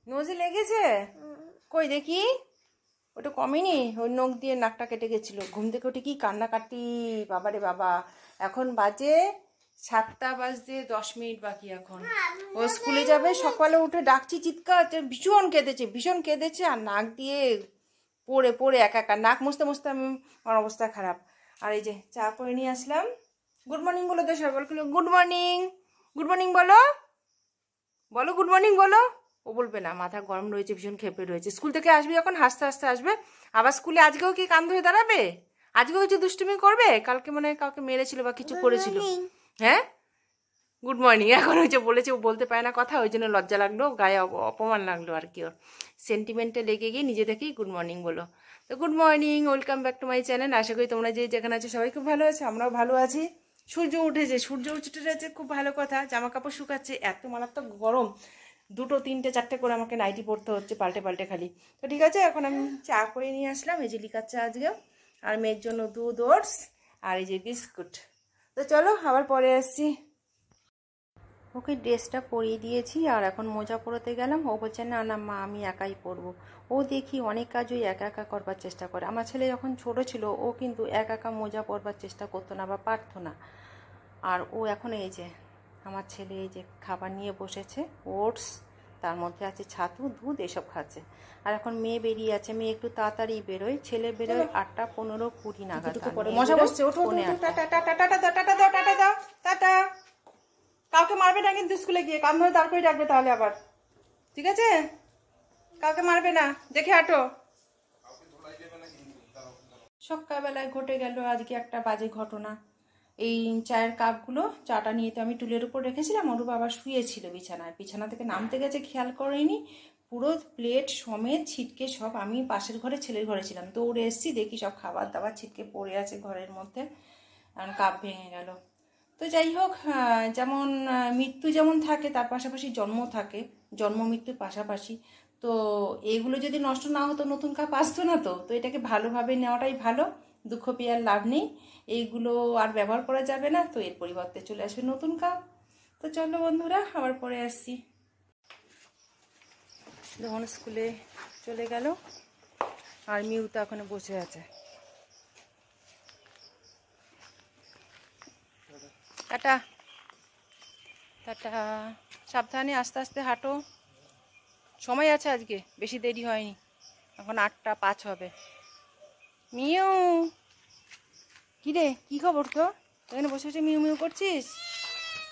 নোজে লেগেছে? কই দেখি, ওটা কমেনি? ওই নখ দিয়ে নাকটা কেটে গেছিল। ঘুম থেকে উঠে কি কান্নাকাটি, বাবারে বাবা। এখন বাজে 7টা বাজতে 10 মিনিট বাকি। এখন ও স্কুলে যাবে। সকালে উঠে ডাকছি, চিৎকার, ভীষণ কেঁদেছে আর নাক দিয়ে পড়ে পড়ে একা একা নাক মুছতে মুছতে আমার অবস্থা খারাপ। আর এই যে চা করে নিয়ে আসলাম। গুড মর্নিং বলো তো সবাই, গুড মর্নিং, গুড মর্নিং বলো, বলো গুড মর্নিং বলো। ও বলবে না, মাথা গরম রয়েছে, ভীষণ খেপে রয়েছে। স্কুল থেকে আসবে যখন হাসতে হাসতে আসবে। আবার স্কুলে আজকেও কি কান ধরে দাঁড়াবে? আজকেও কিছু দুষ্টুমি করবে? কালকে মনে হয় কাউকে মেরেছিল বা কিছু করেছিল। হ্যাঁ, গুড মর্নিং এখন হয়েছে বলেছে। ও বলতে পারে না কথা, ওই জন্য লজ্জা লাগলো, গায়ে অপমান লাগলো আর কি। ওর সেন্টিমেন্টে লেগে গিয়ে নিজে থেকেই গুড মর্নিং বলো। তো good morning, welcome back to my channel. আশা করি তোমরা যে যেখানে আছো সবাই খুব ভালো আছে, আমরাও ভালো আছি। সূর্য উঠে যাচ্ছে, খুব ভালো কথা। জামা কাপড় শুকাচ্ছে, এত মারাত্মক গরম, 2, 3, 4 করে আমাকে নাইটি পরতে হচ্ছে পাল্টে পাল্টে খালি। তো ঠিক আছে, এখন আমি চা করে নিয়ে আসলাম। এই যে লিকার চা আজকে, আর মেয়ের জন্য দুধ, ওটস আর এই যে বিস্কুট। তো চলো আবার পরে আসছি। ওকে ড্রেসটা পরিয়ে দিয়েছি আর এখন মোজা পরতে গেলাম। ও বলছে না না মা, আমি একাই পরবো। ও দেখি অনেক কাজই একা একা করবার চেষ্টা করে। আমার ছেলে যখন ছোট ছিল ও কিন্তু একা একা মোজা পরবার চেষ্টা করতো না বা পারতো না। আর ও এখন এই যে আমার ছেলে এই যে খাবার নিয়ে বসেছে, ওটস, তার মধ্যে আছে ছাতু, দুধ, এসব খাচ্ছে। আর এখন মেয়ে বেরিয়ে আছে। মেয়ে একটু তাড়াতাড়ি বেরোয়, ছেলে বেরোয় 8টা 15, 20 নাগাদ। মশা বসছে, ওঠো টাটা টাটা টাটা দাও, টাটা দাও, টাটা দাও, টাটা। কাউকে মারবে না কিন্তু স্কুলে গিয়ে, কান ধরে দাঁড় করে রাখবে তাহলে আবার, ঠিক আছে? কাউকে মারবে না, দেখে হাঁটো। সকালবেলায় ঘটে গেল আজকে একটা বাজে ঘটনা। এই চায়ের কাপগুলো, চাটা নিয়ে তো আমি টুলের উপর রেখেছিলাম, ওর বাবা শুয়েছিল বিছানায়, বিছানা থেকে নামতে গেছে, খেয়াল করেনি, পুরো প্লেট সমেত ছিটকে সব। আমি পাশের ঘরে ছেলের ঘরে ছিলাম, তো ওরে এসছি, দেখি সব খাবার দাবার ছিটকে পড়ে আছে ঘরের মধ্যে, কারণ কাপ ভেঙে গেল। তো যাই হোক, যেমন মৃত্যু যেমন থাকে তার পাশাপাশি জন্ম থাকে, জন্ম মৃত্যুর পাশাপাশি। তো এইগুলো যদি নষ্ট না হতো নতুন কাপ আসতো না। তো তো এটাকে ভালোভাবে নেওয়াটাই ভালো, দুঃখ পেয়ে আর লাভ নেই। এইগুলো আর ব্যবহার করা যাবে না, তো এর পরিবর্তে চলে আসবে নতুন কাপ। তো চলো বন্ধুরা, আবার পরে আসছি। যখন স্কুলে চলে গেল আর মিউ তো এখনো বসে আছে। টাটা টাটা, সাবধানে আস্তে আস্তে হাঁটো, সময় আছে আজকে, বেশি দেরি হয়নি, এখন 8টা 5 হবে। মিউ, কি রে, কি খবর তো? এখানে বসে বসে মিউ মিউ করছিস?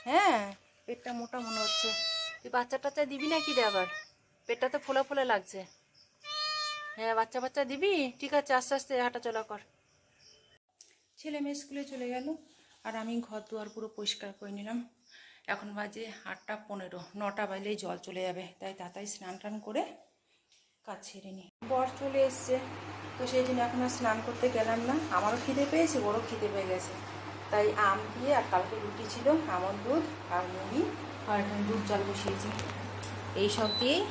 হ্যাঁ, পেটটা মোটা মনে হচ্ছে। তুই বাচ্চা টাচ্চা দিবি না কি রে আবার? পেটটা তো ফোলা ফোলা লাগছে। হ্যাঁ, বাচ্চা বাচ্চা দিবি? ঠিক আছে, আস্তে আস্তে হাঁটা চলা কর। ছেলে মেয়ে স্কুলে চলে গেল আর আমি ঘর দুয়ার পুরো পরিষ্কার করে নিলাম। এখন বাজে 8টা 15, 9টা বাজলেই জল চলে যাবে, তাই তাড়াতাড়ি স্নান টান করে কাজ ছেড়ে নিই। বর চলে এসছে, তো সেই জন্য এখন আর স্নান করতে গেলাম না। আমারও খিদে পেয়েছে, বড়ো খিদে পেয়ে গেছে, তাই আম দিয়ে, আর কালকে রুটি ছিল, আমন্ড দুধ আর মুড়ি, আর এখন দুধ জাল বসিয়েছি। এইসব দিয়েই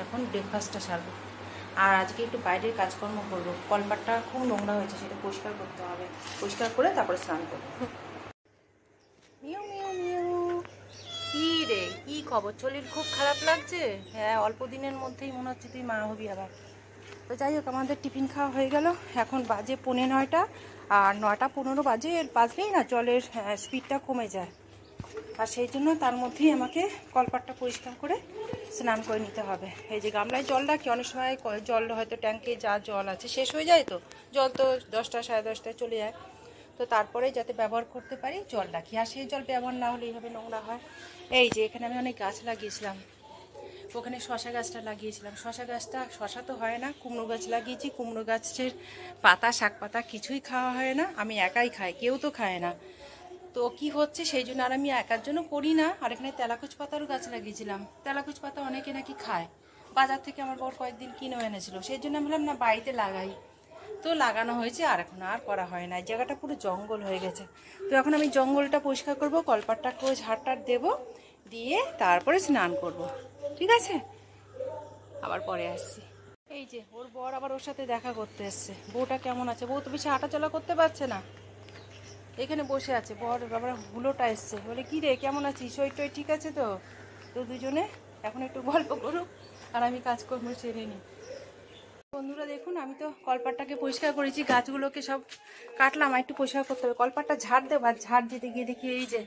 এখন ব্রেকফাস্টটা সারবো। আর আজকে একটু বাইরের কাজকর্ম করবো। কলপাটটা খুব নোংরা হয়েছে, সেটা পরিষ্কার করতে হবে, পরিষ্কার করে তারপরে স্নান করবো। মিউ মিউ মিউ, কি রে, কি খবর? শরীর খুব খারাপ লাগছে? হ্যাঁ, অল্প দিনের মধ্যেই মনে হচ্ছে তুই মা হবি আবার। তো যাই হোক, আমাদের টিফিন খাওয়া হয়ে গেল। এখন বাজে 9:15, আর 9টা 15 বাজলেই না জলের স্পিডটা কমে যায়, আর সেই জন্য তার মধ্যেই আমাকে কলপাটটা পরিষ্কার করে স্নান করে নিতে হবে। এই যে গামলায় জল রাখি, অনেক সময় জল হয়তো ট্যাঙ্কে যা জল আছে শেষ হয়ে যায়, তো জল তো 10টা 10:30টায় চলে যায়, তো তারপরে যাতে ব্যবহার করতে পারি জল রাখি। আর সেই জল ব্যবহার না হলে এইভাবে নোংরা হয়। এই যে এখানে আমি অনেক গাছ লাগিয়েছিলাম, ওখানে শশা গাছটা লাগিয়েছিলাম, শশা গাছটা, শশা তো হয় না, কুমড়ো গাছ লাগিয়েছি। কুমড়ো গাছের পাতা, শাক পাতা কিছুই খাওয়া হয় না, আমি একাই খাই, কেউ তো খায় না। তো কি হচ্ছে, সেই জন্য আর আমি একার জন্য করি না। আর এখানে তেলাকুচ পাতারও গাছ লাগিয়েছিলাম, তেলাকুচ পাতা অনেকে নাকি খায়, বাজার থেকে আমার বর কয়েকদিন কিনে এনেছিল, সেই জন্য আমি বললাম না বাড়িতে লাগাই। তো লাগানো হয়েছে, আর এখন আর করা হয় না। এই জায়গাটা পুরো জঙ্গল হয়ে গেছে, তো এখন আমি জঙ্গলটা পরিষ্কার করব, কলপাটটা করে ঝাড়টার দেবো, দিয়ে তারপরে স্নান করব। ঠিক আছে, আবার পরে আসছি। এই যে ওর বর আবার ওর সাথে দেখা করতে এসছে। বউটা কেমন আছে? বউ তো বেশি হাঁটাচলা করতে পারছে না, এখানে বসে আছে। বর আবার হুলোটা এসছে, বলে কি রে কেমন আছিস, শরীর টই ঠিক আছে তো? তো দুজনে এখন একটু গল্প করুক, আর আমি কাজকর্ম সেরে নিই। বন্ধুরা দেখুন, আমি তো কলপাটটাকে পরিষ্কার করেছি, গাছগুলোকে সব কাটলাম, আর একটু পরিষ্কার করতে হবে। কলপাটটা ঝাড় দেবো, আর ঝাড় দিতে গিয়ে দেখি এই যে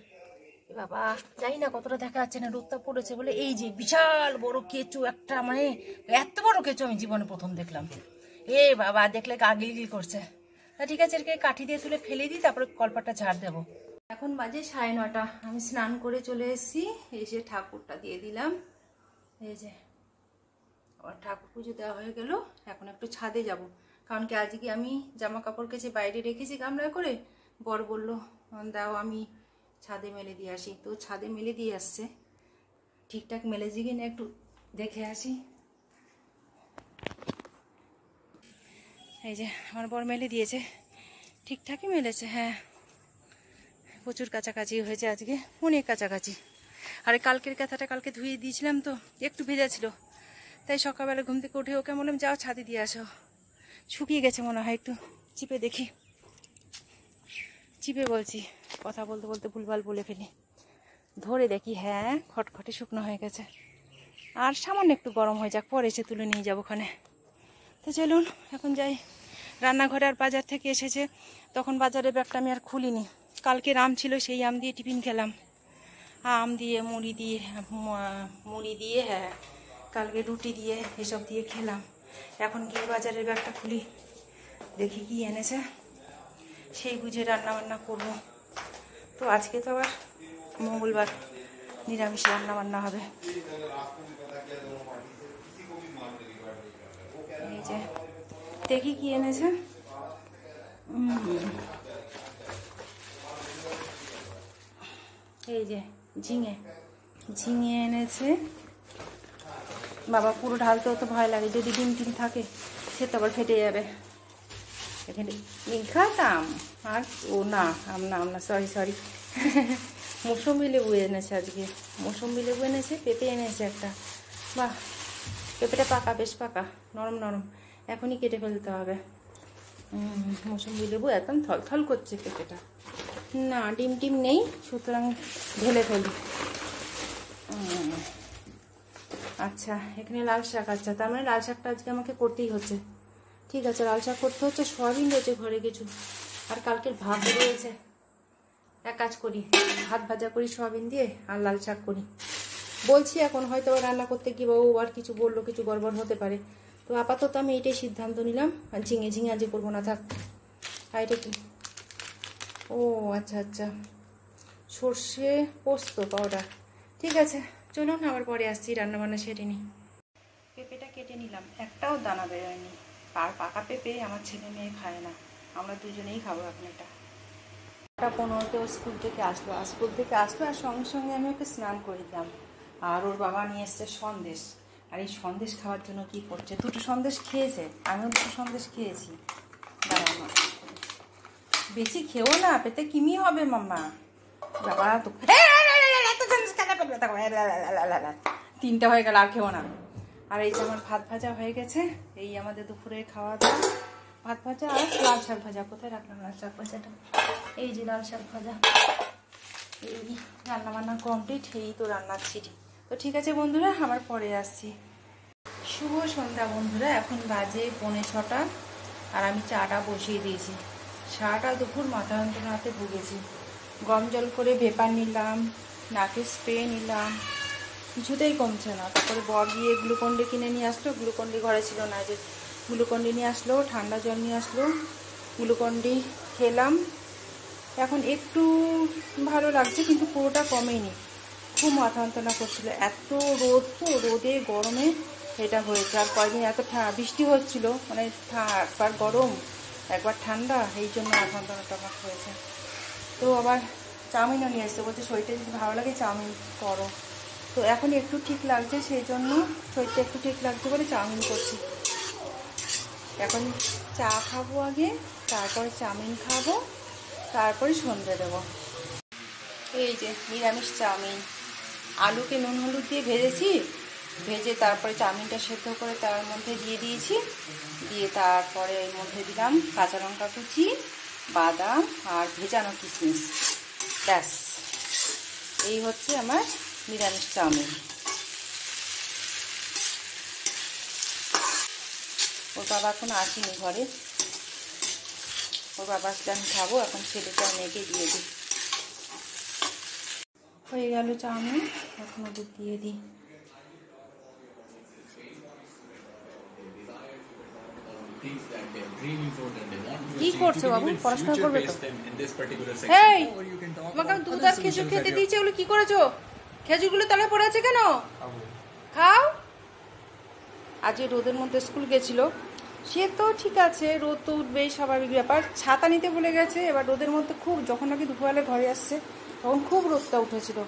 বাবা, জানি না কতটা দেখা যাচ্ছে না, রোদটা পড়েছে বলে, এই যে বিশাল বড় কেঁচো একটা, মানে এত বড় কেঁচো আমি জীবনে প্রথম দেখলাম। এ বাবা, দেখলে গা গিলগিল করছে। তা ঠিক আছে, এটাকে কাঠি দিয়ে তুলে ফেলে দিই, তারপরে কলপাটটা ঝাড় দেবো। এখন বাজে 9:30, আমি স্নান করে চলে এসেছি, এসে ঠাকুরটা দিয়ে দিলাম। এই যে আমার ঠাকুর পুজো দেওয়া হয়ে গেল। এখন একটু ছাদে যাব, কারণ কি আজকে আমি জামা কাপড় কেচে বাইরে রেখেছি গামলায় করে। বর বলল দাও আমি ছাদে মেলে দিয়ে আসি, তো ছাদে মেলে দিয়ে আসছে। ঠিকঠাক মেলেছি কিনা একটু দেখে আসি। এই যে আমার বর মেলে দিয়েছে, ঠিকঠাকই মেলেছে। হ্যাঁ, প্রচুর কাছাকাছি হয়েছে আজকে, অনেক কাছাকাছি। আরে কালকের কাঁথাটা কালকে ধুয়ে দিয়েছিলাম, তো একটু ভেজা ছিল, তাই সকালবেলা ঘুম থেকে উঠে ওকে বললাম যাও ছাদে দিয়ে আসো। শুকিয়ে গেছে মনে হয়, একটু চিপে দেখি। চিপে বলছি, কথা বলতে বলতে ভুলভাল বলে ফেলি। ধরে দেখি, হ্যাঁ খটখটে শুকনো হয়ে গেছে। আর সামান্য একটু গরম হয়ে যাক, পরে এসে তুলে নিয়ে যাবো ওখানে। তো চলুন এখন যাই রান্নাঘরে। আর বাজার থেকে এসেছে, তখন বাজারের ব্যাগটা আমি আর খুলিনি। কালকে আম ছিল, সেই আম দিয়ে টিফিন খেলাম। আম দিয়ে মুড়ি দিয়ে, হ্যাঁ কালকে রুটি দিয়ে এসব দিয়ে খেলাম। এখন গিয়ে বাজারের ব্যাগটা খুলি, দেখি কি এনেছে, সেই বুঝে রান্নাবান্না করবো। তো আজকে তো আবার মঙ্গলবার, নিরামিষ রান্নাবান্না হবে। এই যে দেখি কি এনেছে। এই যে ঝিঙে এনেছে। বাবা পুরো ঢালতেও তো ভয় লাগে, যদি ডিম টিম থাকে সে তো আবার ফেটে যাবে। এখানে খাতাম আর ও না, আমরা সরি মৌসুম্বি লেবু এনেছে আজকে, মৌসুম্বি লেবু এনেছে, পেঁপে এনেছে একটা। বাহ, পেঁপেটা পাকা, বেশ পাকা, নরম নরম, এখনই কেটে ফেলতে হবে। মৌসুম্বি লেবু একদম থলথল করছে পেঁপেটা। না ডিম টিম নেই, সুতরাং ঢেলে ফেলি। আচ্ছা এখানে লাল শাক, আচ্ছা তার মানে লাল শাকটা আজকে আমাকে করতেই হচ্ছে। ঠিক আছে, লাল শাক করতে হচ্ছে। সয়াবিন রয়েছে ঘরে কিছু, আর কালকের ভাত রয়েছে। এক কাজ করি, ভাত ভাজা করি সয়াবিন দিয়ে, আর লাল শাক করি। বলছি এখন হয়তো রান্না করতে গিয়ে বাবু আর কিছু বললো, কিছু গড়বড় হতে পারে। তো আপাতত আমি এটাই সিদ্ধান্ত নিলাম, আর ঝিঙে আজকে করবো না, থাক। আর এটা কি? ও আচ্ছা আচ্ছা, সর্ষে পোস্ত পাউডার। ঠিক আছে চলুন, আবার পরে আসছি, রান্নাবান্না সেরে নিই। পেঁপেটা কেটে নিলাম, একটাও দানা বেরোয়নি। আর পাকা পেঁপে আমার ছেলে মেয়ে খায় না, আমরা দুজনেই খাবো এখন। এটা 15তে স্কুল থেকে আসলো, আর সঙ্গে সঙ্গে আমি ওকে স্নান করে দিলাম। আর ওর বাবা নিয়ে এসছে সন্দেশ, আর এই সন্দেশ খাওয়ার জন্য কি করছে, দুটো সন্দেশ খেয়েছে, আমিও দুটো সন্দেশ খেয়েছি। দাঁড়ানো, বেশি খেও না, পেটে কিমি হবে মাম্মা। বাবা তো 3টা হয়ে গেল, আর খেও না। আর এই যে আমার ভাত ভাজা হয়ে গেছে, এই আমাদের দুপুরে খাওয়া দাওয়া। ভাত ভাজা আর লাল শাক ভাজা। কোথায় রাখলাম লাল শাক ভাজাটা? এই যে লাল শাক ভাজা। এই রান্নাবান্না কমপ্লিট, এই তো রান্নার ছিটি। তো ঠিক আছে বন্ধুরা, আবার পরে আসছি। শুভ সন্ধ্যা বন্ধুরা, এখন বাজে 5:45, আর আমি চাটা বসিয়ে দিয়েছি। সারাটা দুপুর মাথা যন্ত্রণাতে ভুগেছি। গরম জল করে ভেপার নিলাম, নাকে স্প্রে নিলাম, কিছুতেই কমছে না। তারপরে বর গিয়ে গ্লুকন্ডি কিনে নিয়ে আসলো, গ্লুকন্ডি ঘরে ছিল না, যে গ্লুকন্ডি নিয়ে আসলো, ঠান্ডা জল নিয়ে আসলো, গ্লুকন্ডি খেলাম। এখন একটু ভালো লাগছে, কিন্তু পুরোটা কমেনি, খুব মাথা যন্ত্রণা করছিল। এত রোদ, তো রোদে গরমে এটা হয়েছে। আর কয়েকদিন এত বৃষ্টি হচ্ছিল, মানে একবার গরম একবার ঠান্ডা, এই জন্য মাথা যন্ত্রণাটা আমার হয়েছে। তো আবার চাউমিনও নিয়ে এসছে, বলছে শরীরটা যদি ভালো লাগে চাউমিন করো। তো এখন একটু ঠিক লাগছে, সেই জন্য শরীরটা একটু ঠিক লাগছে বলে চাউমিন করছি। এখন চা খাবো আগে, তারপরে চাউমিন খাবো, তারপরে সন্ধ্যে দেবো। এই যে নিরামিষ চাউমিন, আলুকে নুন হলুদ দিয়ে ভেজেছি, ভেজে তারপরে চাউমিনটা সেদ্ধ করে তার মধ্যে দিয়ে দিয়েছি, দিয়ে তারপরে এর মধ্যে দিলাম কাঁচা লঙ্কা কুচি, বাদাম আর ভেজানো কিশমিশ। ব্যাস, এই হচ্ছে আমার নিরামিষ চাউমিন। ওর বাবা এখন আসেনি ঘরে, ওর বাবা আসলে আমি খাবো। এখন ছেলেটা মেয়েকে দিয়ে দিই। হয়ে গেল চাউমিন, এখন ওদের দিয়ে দিই। কি করছো বাবু? পড়াশোনা করবে তো? এই, তোমাকে আমি দুধ আর খেজুর খেতে দিয়েছি, ওগুলো কি করেছো? খেজুরগুলো তলায় পড়ে আছে কেন? খাও। আজ রোদের মধ্যে স্কুল গেছিল, সে তো ঠিক আছে, রোদ তো উঠবেই, স্বাভাবিক ব্যাপার। ছাতা নিতে ভুলে গেছে। এবার রোদের মধ্যে খুব, যখন নাকি দুপুরবেলা ঘরে আসছে তখন খুব রোদটা উঠেছিল,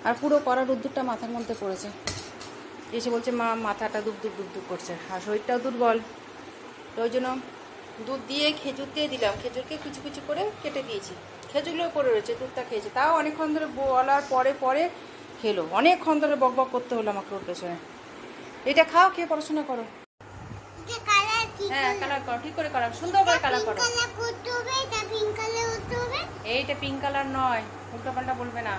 আর পুরো কড়া রোদ্দুরটা মাথার মধ্যে পড়েছে। এসে বলছে মা মাথাটা দুব দুব দুব দুব করছে, আর শরীরটাও দুর্বল। তো ওই জন্য দুধ দিয়ে খেজুর দিয়ে দিলাম, খেজুরকে কুচি কুচি করে কেটে দিয়েছি। খেজুরগুলো পড়ে রয়েছে, দুধটা খেয়েছে। তাও অনেকক্ষণ ধরে বলার পরে পরে খেলো, অনেকক্ষণ ধরে বক বক করতে হলো আমাকে ওর পেছনে। এটা খাও, খেয়ে পড়াশোনা করো। হ্যাঁ কালার করো, ঠিক করে করো, সুন্দর করে কালার করো। এইটা পিঙ্ক কালার নয়, উল্টো পাল্টা বলবে না।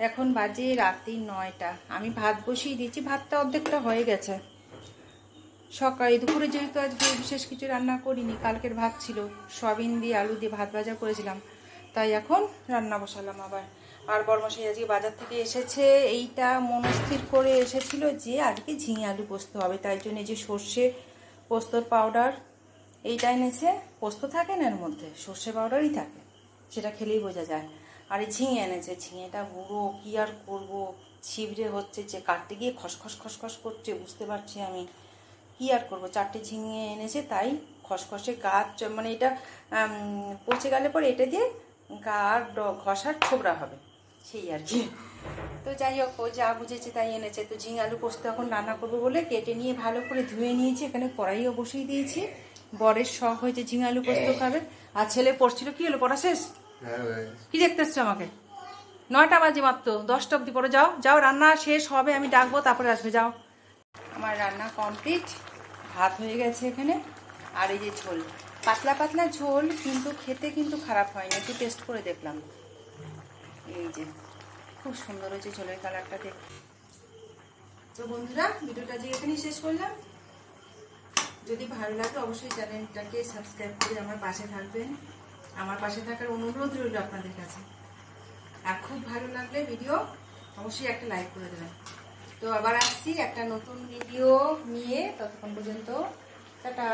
এখন বাজে রাত্রি 9টা। আমি ভাত বসিয়ে দিয়েছি, ভাতটা অর্ধেকটা হয়ে গেছে। সকালে দুপুরে যেহেতু আজকে বিশেষ কিছু রান্না করিনি, কালকের ভাত ছিল, সয়াবিন দিয়ে আলু দিয়ে ভাত ভাজা করেছিলাম, তাই এখন রান্না বসালাম আবার। আর বরমশাই আজকে বাজার থেকে এসেছে, এইটা মনস্থির করে এসেছিল যে আজকে ঝিঙে আলু পোস্ত হবে, তাই জন্য যে সর্ষে পোস্তর পাউডার এইটা এনেছে। পোস্ত থাকে না এর মধ্যে, সর্ষে পাউডারই থাকে, সেটা খেলেই বোঝা যায়। আর এই ঝিঙে এনেছে, ঝিঙেটা বুড়ো, কি আর করবো, ছিবড়ে হচ্ছে, যে কাটতে গিয়ে খসখস খসখস করছে, বুঝতে পারছি আমি কি আর করবো। 4টে ঝিঙে এনেছে, তাই খসখসে গাছ, মানে এটা পচে গেলে পরে এটা দিয়ে গা আর ঘষার ছোবড়া হবে, সেই আর কি। তো যাই হোক, ও যা বুঝেছে তাই এনেছে। তো ঝিঙে আলু পোস্ত এখন রান্না করবো বলে কেটে নিয়ে ভালো করে ধুয়ে নিয়েছি, এখানে কড়াইও বসিয়ে দিয়েছি। বরের শখ হয়েছে ঝিঙে আলু পোস্ত খাবে, আর ছেলে পড়ছিল। কি হলো, পড়া শেষ? কি দেখতে এসছো আমাকে? 9টা বাজে মাত্র, 10টা অব্দি পরে যাও। যাও, রান্না শেষ হবে, আমি ডাকবো তারপরে আসবে, যাও। আমার রান্না কমপ্লিট, ভাত হয়ে গেছে এখানে। আর এই যে ঝোল, পাতলা পাতলা ঝোল, কিন্তু খেতে কিন্তু খারাপ হয়নি, একটু টেস্ট করে দেখলাম। এই যে খুব সুন্দর হয়েছে ঝোলের কালারটা দেখতে। তো বন্ধুরা, ভিডিওটা যে এখানেই শেষ করলাম। যদি ভালো লাগে অবশ্যই চ্যানেলটাকে সাবস্ক্রাইব করে আমার পাশে থাকবেন। আমার পাশে থাকার অনুরোধ রইল আপনাদের কাছে। আর খুব ভালো লাগলে ভিডিও অবশ্যই একটা লাইক করে দেবেন। তো আবার আসছি একটা নতুন ভিডিও নিয়ে, ততক্ষণ পর্যন্ত টাটা।